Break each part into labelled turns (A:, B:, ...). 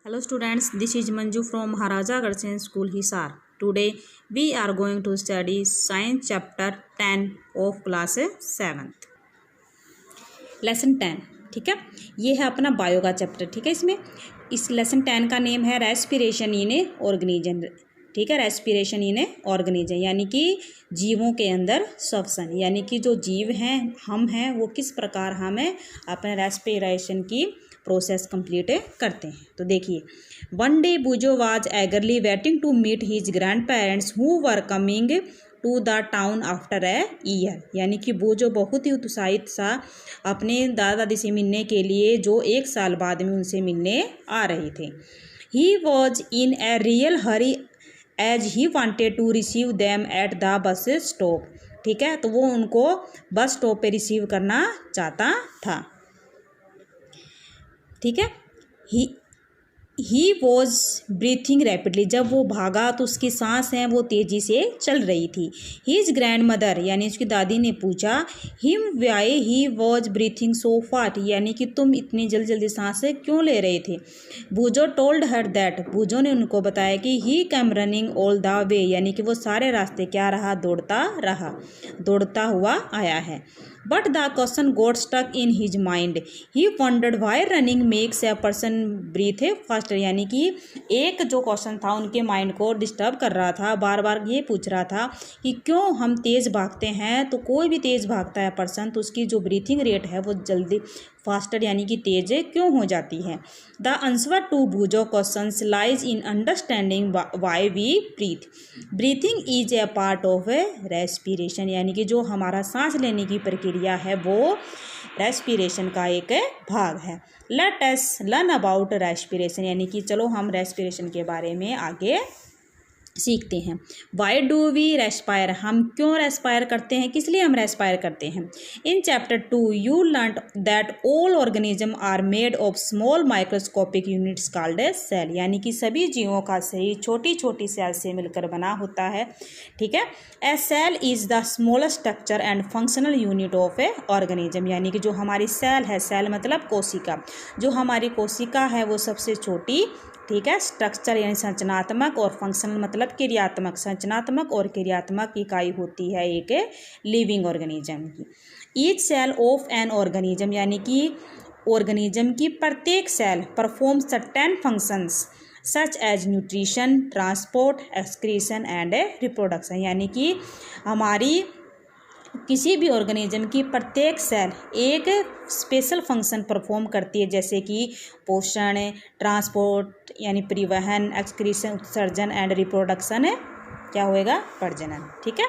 A: Hello students, this is Manju from Maharaja Garsen School Hisar. Today we are going to study Science chapter 10 of class 7th. Lesson 10, ठीक है। ये है अपना bio का chapter, ठीक है। इसमें इस लेसन 10 का नेम है रेस्पिरेशन इन ए ऑर्गेनिज्म, ठीक है। रेस्पिरेशन इन ए ऑर्गेनिज्म यानी कि जीवों के अंदर श्वसन, यानी कि जो जीव हैं हम हैं वो किस प्रकार हमें अपने रेस्पिरेशन की प्रोसेस कंप्लीट करते हैं। तो देखिए, one day Bujo was eagerly waiting to meet his grandparents who were coming to the town after a year, यानी कि बूजो बहुत ही उत्साहित सा अपने दादा दादी से मिलने के लिए जो एक साल बाद में उनसे मिलने आ रहे थे। He was in a real hurry as he wanted to receive them at the bus stop, ठीक है। तो वो उनको बस स्टॉप पे रिसीव करना चाहता था, ठीक है। ही वॉज ब्रीथिंग रैपिडली, जब वो भागा तो उसकी सांस है वो तेज़ी से चल रही थी। हीज ग्रैंड मदर यानी उसकी दादी ने पूछा him why he was breathing so fast, यानी कि तुम इतनी जल्दी जल्दी सांस क्यों ले रहे थे। बूजो टोल्ड हर दैट, बूजो ने उनको बताया कि ही cam running all the way, यानी कि वो सारे रास्ते क्या रहा, दौड़ता हुआ आया है। But the question got stuck in his mind, he wondered why running makes a person breathe faster, यानी कि एक जो क्वेश्चन था उनके माइंड को डिस्टर्ब कर रहा था, बार बार ये पूछ रहा था कि क्यों हम तेज़ भागते हैं, तो कोई भी तेज़ भागता है पर्सन तो उसकी जो ब्रीथिंग रेट है वो जल्दी फास्टर यानी कि तेज क्यों हो जाती है। The answer to Boojho questions lies in understanding why we breathe, breathing is a part of a respiration, यानी कि जो हमारा सांस लेने की प्रक्रिया है वो रेस्पिरेशन का एक भाग है। Let us learn about respiration, यानी कि चलो हम रेस्पिरेशन के बारे में आगे सीखते हैं। वाई डू वी रेस्पायर, हम क्यों रेस्पायर करते हैं, किस लिए हम रेस्पायर करते हैं। In chapter 2 you learn that all organism are made of small microscopic units called a cell, यानी कि सभी जीवों का शरीर छोटी छोटी सेल से मिलकर बना होता है, ठीक है। A cell is the smallest structure and functional unit of a organism, यानी कि जो हमारी सेल है, सेल मतलब कोशिका, जो हमारी कोशिका है वो सबसे छोटी, ठीक है। स्ट्रक्चर यानी संरचनात्मक और फंक्शनल मतलब क्रियात्मक, संरचनात्मक और क्रियात्मक इकाई होती है एक लिविंग ऑर्गेनिज्म की। Each cell of an organism, यानी कि ऑर्गेनिज्म की प्रत्येक cell perform certain functions such as nutrition, transport, excretion and reproduction, यानी कि हमारी किसी भी ऑर्गेनिज्म की प्रत्येक सेल एक स्पेशल फंक्शन परफॉर्म करती है, जैसे कि पोषण, ट्रांसपोर्ट यानी परिवहन, एक्सक्रीशन उत्सर्जन एंड रिप्रोडक्शन क्या होएगा, प्रजनन, ठीक है।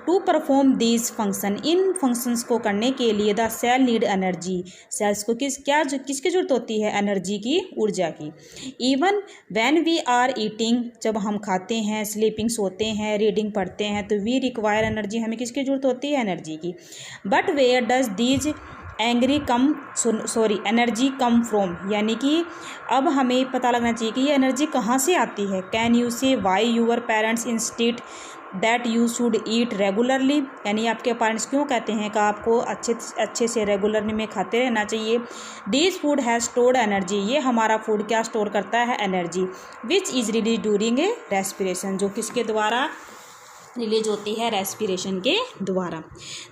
A: टू परफॉर्म दीज फंक्शन, इन फंक्शंस को करने के लिए the cell need energy, cells को किसकी जरूरत होती है, एनर्जी की, ऊर्जा की। Even when we are eating, जब हम खाते हैं, स्लीपिंग सोते हैं, रीडिंग पढ़ते हैं, तो वी रिक्वायर एनर्जी, हमें किसकी जरूरत होती है, एनर्जी की। But where does these energy come from, यानी कि अब हमें पता लगना चाहिए कि ये एनर्जी कहाँ से आती है। Can you say why your parents insist that you should eat regularly, यानी आपके पेरेंट्स क्यों कहते हैं कि आपको अच्छे से रेगुलरली में खाते रहना चाहिए। This food has stored energy, ये हमारा फूड क्या स्टोर करता है, energy, which is release during a respiration, जो किसके द्वारा रिलीज होती है, रेस्पिरेशन के द्वारा।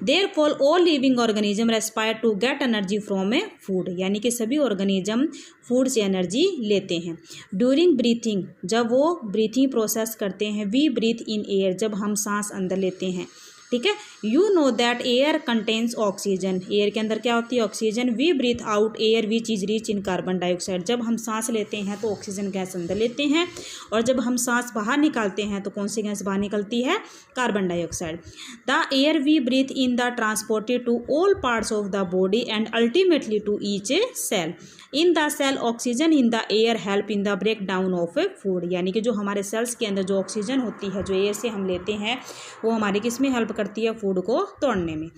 A: Therefore all living organism respire to get energy from a food, यानी कि सभी ऑर्गेनिज्म फूड से एनर्जी लेते हैं। ड्यूरिंग ब्रीथिंग, जब वो ब्रीथिंग प्रोसेस करते हैं। वी ब्रीथ इन एयर, जब हम सांस अंदर लेते हैं, ठीक है। You know that air contains oxygen, air के अंदर क्या होती है, oxygen. We breathe out air which is rich in carbon dioxide, जब हम सांस लेते हैं तो ऑक्सीजन गैस अंदर लेते हैं, और जब हम सांस बाहर निकालते हैं तो कौन सी गैस बाहर निकलती है, carbon dioxide. The air we breathe in the transported to all parts of the body and ultimately to each cell. In the cell oxygen in the air help in the break down of a food, यानी कि जो हमारे sales के अंदर जो oxygen होती है, जो एयर से हम लेते हैं, वो हमारी किस में हेल्प करती है, फूड को तोड़ने में।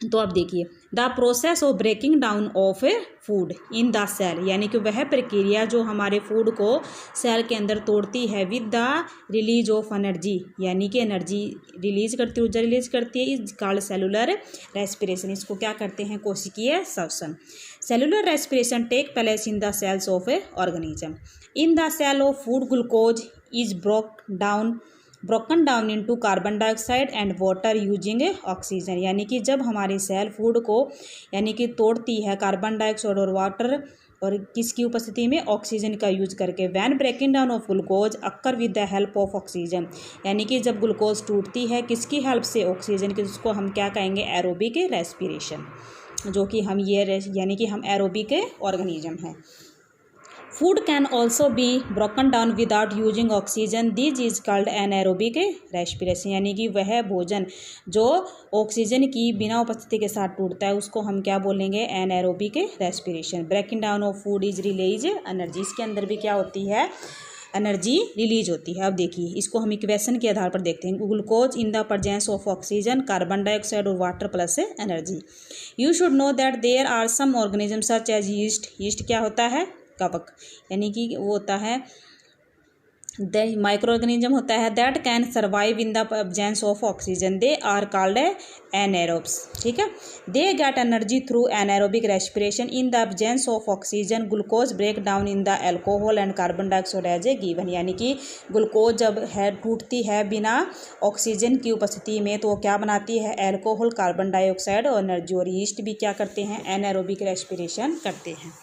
A: तो अब देखिए, the process of breaking down of a food in the cell, यानी कि वह प्रक्रिया जो हमारे फूड को सेल के अंदर तोड़ती है with the release of energy, यानी कि एनर्जी रिलीज करती है, ऊर्जा रिलीज करती है, इज कॉल्ड सेलुलर रेस्पिरेशन। इसको क्या करते हैं? कोशिकीय श्वसन। Cellular respiration take place in the cells of a organism. In the cell of food glucose is broken down into carbon dioxide and water using oxygen, यानी कि जब हमारी सेल फूड को यानी कि तोड़ती है कार्बन डाइऑक्साइड और वाटर, और किसकी उपस्थिति में? ऑक्सीजन का यूज करके। When breaking down of glucose occur with the help of oxygen, यानी कि जब ग्लूकोज टूटती है किसकी हेल्प से? ऑक्सीजन की, उसको हम क्या कहेंगे? एरोबिक रेस्पिरेशन, जो कि हम ये यानी कि हम एरोबिक ऑर्गेनिज्म हैं। Food can also be broken down without using oxygen, this is called anaerobic respiration, यानी कि वह भोजन जो ऑक्सीजन की बिना उपस्थिति के साथ टूटता है उसको हम क्या बोलेंगे? Anaerobic respiration. Breaking down of food is release energy, इसके अंदर भी क्या होती है? एनर्जी रिलीज होती है। अब देखिए, इसको हम इक्वेशन के आधार पर देखते हैं। Glucose in the presence of oxygen, carbon dioxide और water plus energy. You should know that there are some organism such as yeast. Yeast क्या होता है? कवक, यानी कि वो होता है माइक्रो ऑर्गेनिज्म होता है that can survive in the presence of oxygen, they are called anaerobes. ठीक है, they get energy through anaerobic respiration. In the presence of oxygen glucose break down in the alcohol and carbon dioxide as a given, यानी कि glucose जब है टूटती है बिना oxygen की उपस्थिति में तो वो क्या बनाती है? एल्कोहल, कार्बन डाइऑक्साइड और एनर्जी। और यीस्ट भी क्या करते हैं? एनाएरोबिक रेस्पिरेशन करते हैं।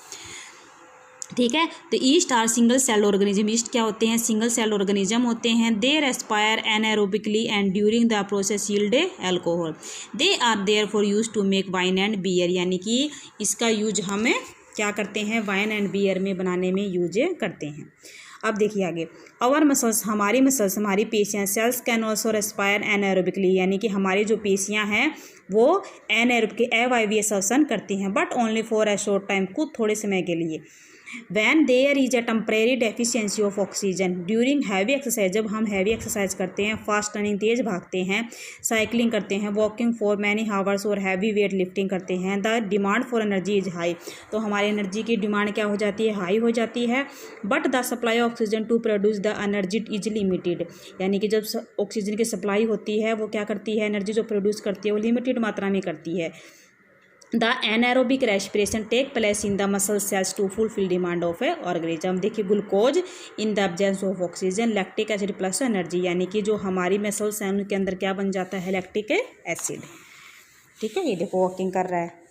A: ठीक है, तो yeast are single cell organism. Yeast क्या होते हैं? सिंगल सेल ऑर्गेनिज्म होते हैं। They respire anaerobically and during the process yield alcohol, they are therefore use to make wine and beer, यानी कि इसका यूज हमें क्या करते हैं? वाइन एंड बियर में बनाने में यूज करते हैं। अब देखिए आगे, आवर मसल्स, हमारी पेशियाँ, सेल्स कैन ऑल्सो रेस्पायर एनाएरोबिकली, यानी कि हमारी जो पेशियाँ हैं वो एनाएरोबिक अवायवीय श्वसन करती हैं, but only for a short time, कुछ थोड़े समय के लिए। When there is a temporary deficiency of oxygen during heavy exercise, जब हम हैवी एक्सरसाइज करते हैं, फास्ट रनिंग तेज भागते हैं, साइकिलिंग करते हैं, वॉकिंग फॉर मैनी हावर्स और हैवी वेट लिफ्टिंग करते हैं, the demand for energy is high, तो हमारी एनर्जी की डिमांड क्या हो जाती है? हाई हो जाती है। But the supply of oxygen to produce the energy is limited, यानी कि जब ऑक्सीजन की सप्लाई होती है वो क्या करती है? एनर्जी जो प्रोड्यूस करती है वो लिमिटेड मात्रा में करती है। The anaerobic respiration take place in the muscle cells to fulfil demand of a organism. देखिए, glucose in the absence of oxygen, lactic acid plus energy, यानी कि जो हमारी मसल्स हैं उनके अंदर क्या बन जाता है? Lactic acid. ठीक है, ये देखो वॉकिंग कर रहा है।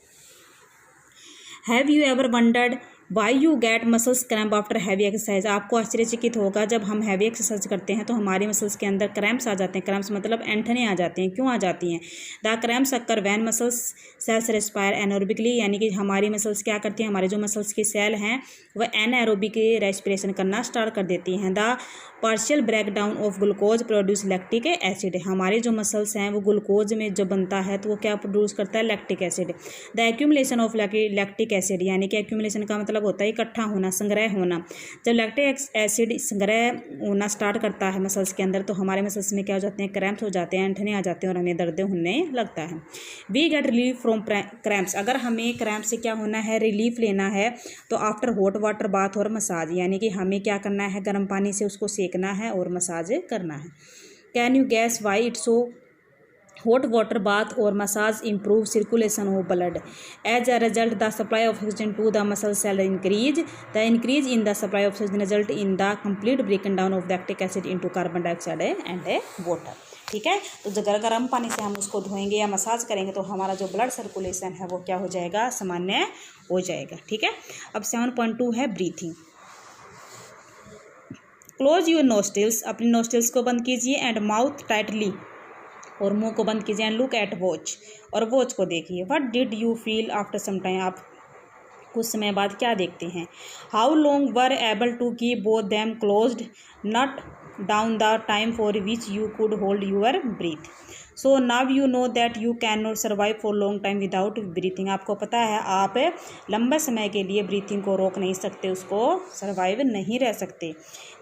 A: Have you ever wondered why you get muscles cramp after heavy exercise. आपको आश्चर्यचकित होगा, जब हम हैवी एक्सरसाइज करते हैं तो हमारी मसल्स के अंदर क्रैम्प्स आ जाते हैं। क्रैम्प्स मतलब ऐंठने आ जाते हैं। क्यों आ जाती हैं? The cramps occur when muscles cells respire anaerobically, यानी कि हमारी मसल्स क्या करती हैं? हमारे जो मसल्स की सेल हैं वह एनारोबिक रेस्पिरेशन करना स्टार्ट कर देती हैं। The partial break down of glucose produce lactic acid, हमारे जो मसल्स हैं वो ग्लूकोज में जब बनता है तो वो क्या प्रोड्यूस करता है? Lactic acid. The accumulation of lactic acid, यानी कि एक्यूमुलेशन का मतलब होता है इकट्ठा होना, संग्रह होना। जब लैक्टिक एसिड संग्रह होना स्टार्ट करता है मसल्स के अंदर तो हमारे मसल्स में क्या हो जाते हैं? क्रैम्प्स हो जाते हैं, ऐंठने आ जाते हैं और हमें दर्द होने लगता है। We get relief from cramps, अगर हमें क्रैम्प से क्या होना है? रिलीफ लेना है तो आफ्टर हॉट वाटर बाथ और मसाज, यानी कि हमें क्या करना है? गर्म पानी से उसको सेकना है और मसाज करना है। Can you guess why it's so? Hot water bath और massage improve circulation of blood, as a result the supply of oxygen to the muscle cell increase, the increase in the supply of oxygen result in the complete breaking down of lactic acid into carbon dioxide and water. ठीक है, तो अगर गर्म पानी से हम उसको धोएंगे या मसाज करेंगे तो हमारा जो ब्लड सर्कुलेशन है वो क्या हो जाएगा? सामान्य हो जाएगा। ठीक है, अब 7.2 है ब्रीथिंग। क्लोज योर नोस्ट्रिल्स, अपनी नोस्ट्रिल्स को बंद कीजिए, एंड माउथ टाइटली, और मुंह को बंद कीजिए, एंड लुक एट वॉच, और वॉच को देखिए। What did you feel after some time, आप कुछ समय बाद क्या देखते हैं? How long were able to keep both them closed, note down the time for which you could hold your breath. So now you know that you can not survive for long time without breathing, आपको पता है आप लंबे समय के लिए breathing को रोक नहीं सकते, उसको सर्वाइव नहीं रह सकते।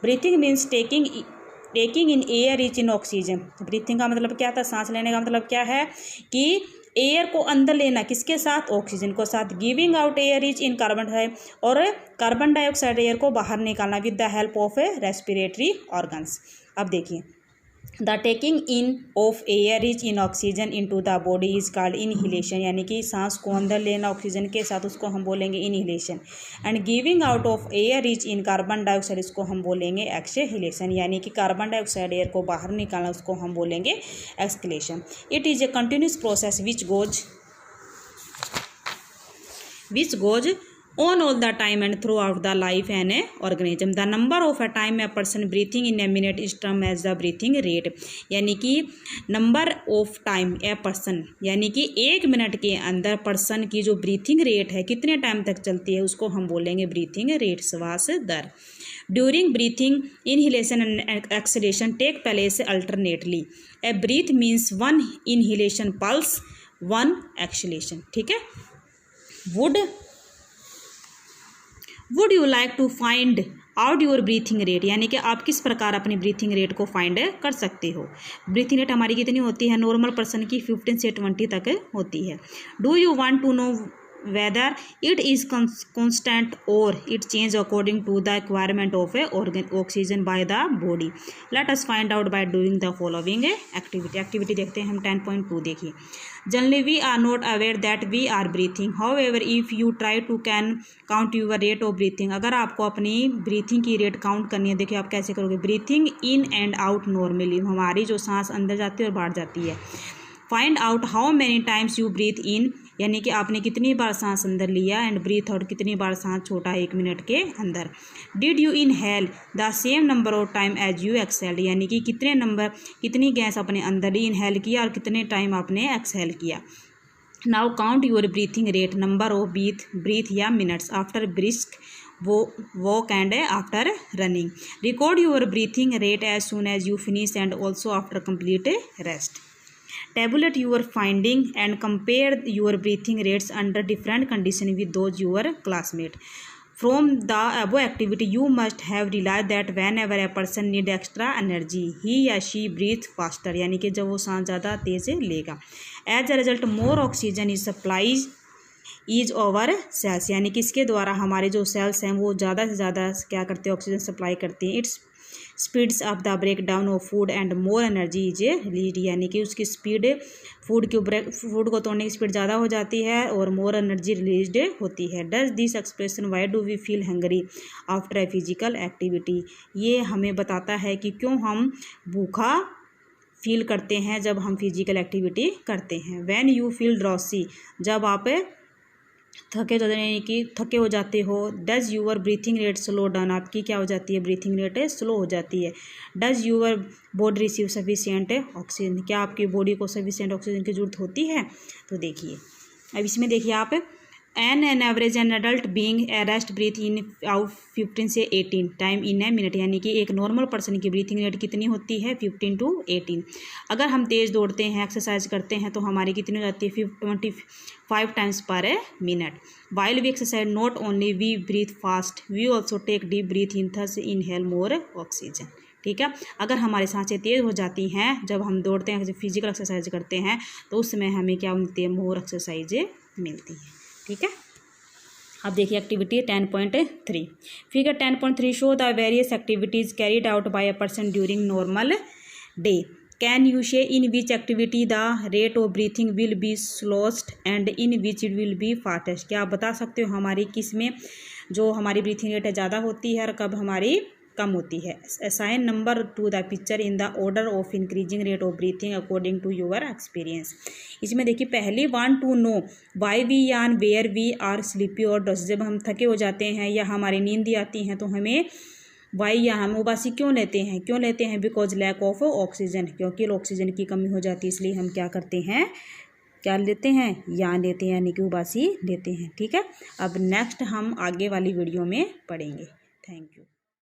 A: Breathing means taking in air rich in oxygen, breathing का मतलब क्या था? सांस लेने का मतलब क्या है? कि एयर को अंदर लेना किसके साथ, ऑक्सीजन को साथ। Giving out air is in carbon dioxide, और कार्बन डाइऑक्साइड एयर को बाहर निकालना with the help of respiratory organs. अब देखिए, the taking in of air is in oxygen in to the body is called inhalation, यानी कि सांस को अंदर लेना ऑक्सीजन के साथ, उसको हम बोलेंगे inhalation. And giving out of air is in carbon dioxide, इसको हम बोलेंगे एक्सहेलेशन, यानी कि कार्बन डाइऑक्साइड एयर को बाहर निकालना, उसको हम बोलेंगे exhalation. It is a continuous process which goes on all the time and throughout the life in a organism. The number of a time a person breathing in a minute is termed as the breathing rate, यानी कि number of time a person, यानी कि एक minute के अंदर person की जो breathing rate है कितने टाइम तक चलती है, उसको हम बोलेंगे ब्रीथिंग रेट, श्वास दर। During breathing inhalation and exhalation take place alternately. A breath means one inhalation plus, one exhalation. ठीक है। Would you like to find out your breathing rate, यानी कि आप किस प्रकार अपनी ब्रीथिंग रेट को फाइंड कर सकते हो। ब्रीथिंग रेट हमारी कितनी होती है, नॉर्मल पर्सन की 15 से 20 तक होती है। Do you want to know whether it is constant or it change according to the requirement of a oxygen by the body? Let us find out by doing the following activity देखते हैं हम 10.2। देखिए, generally we are not aware that we are breathing, however if you try to can count your rate of breathing, अगर आपको अपनी breathing की rate count करनी है, देखिए आप कैसे करोगे। Breathing in and out normally, हमारी जो सांस अंदर जाती है और बाहर जाती है। Find out how many times you breathe in, यानी कि आपने कितनी बार सांस अंदर लिया, एंड ब्रीथ आउट कितनी बार सांस छोड़ा 1 मिनट के अंदर। Did you inhale the same number of time as you exhaled, यानी कि कितनी गैस आपने अंदर इनहेल किया और कितने टाइम आपने एक्सहेल किया। Now count your breathing rate, number of breath या minutes after brisk walk and after running. Record your breathing rate as soon as you finish and also after complete rest. Tabulate your finding and compare your breathing rates under different conditions with those your classmate. From the above activity, you must have realized that whenever a person need extra energy, he or she breathes faster, यानी कि जब वो सांस ज़्यादा तेज लेगा। As a result, more oxygen is supplied is our cells, यानी कि इसके द्वारा हमारे जो सेल्स हैं वो ज़्यादा से ज़्यादा क्या करते हैं, ऑक्सीजन सप्लाई करते हैं। Its speeds of the break down of food and more energy is release, यानी कि उसकी स्पीड फूड को तोड़ने की स्पीड ज़्यादा हो जाती है और मोर एनर्जी रिलीज होती है। Does this expression why do we feel hungry after a physical activity, ये हमें बताता है कि क्यों हम भूखा फील करते हैं जब हम फिजिकल एक्टिविटी करते हैं। व्हेन यू फील ड्रॉसी, जब आप थके हो जाते हो। Does your breathing rate slow down, आपकी क्या हो जाती है, ब्रीथिंग रेट स्लो हो जाती है। Does your body receive sufficient oxygen, क्या आपकी बॉडी को सफिशिएंट ऑक्सीजन की जरूरत होती है। तो देखिए अब इसमें देखिए आप an average an adult being a rest breathe in out 15 से 18 टाइम इन ए मिनट, यानी कि एक नॉर्मल पर्सन की ब्रीथिंग रेट कितनी होती है 15 to 18। अगर हम तेज़ दौड़ते हैं, एक्सरसाइज करते हैं तो हमारी कितनी हो जाती है 25 times per minute. While we exercise not only we breathe fast we also take deep breath in thus inhale more oxygen. ठीक है, अगर हमारी सांसें तेज़ हो जाती हैं जब हम दौड़ते हैं, फिजिकल एक्सरसाइज करते हैं, तो उस समय हमें क्या मिलती है, मोर एक्सरसाइज मिलती है। ठीक है, अब देखिए activity 10.3। Figure 10.3 show the various activities carried out by a person during normal day. Can you say in which activity the rate of breathing will be slowest and in which it will be fastest, क्या आप बता सकते हो हमारी किस में जो हमारी ब्रीथिंग रेट ज़्यादा होती है और कब हमारी कम होती है। Assign number to the picture in the order of increasing rate of breathing according to your experience. इसमें देखिए पहली want to know why we yawn where we are sleepy और डस्ट, जब हम थके हो जाते हैं या हमारी नींद आती हैं तो हमें वाई या हम उबासी क्यों लेते हैं, बिकॉज लैक ऑफ ऑक्सीजन, क्योंकि ऑक्सीजन की कमी हो जाती है, इसलिए हम क्या करते हैं, क्या लेते हैं, यान लेते हैं, यानी कि उबासी लेते हैं। ठीक है, अब नेक्स्ट हम आगे वाली वीडियो में पढ़ेंगे। Thank you.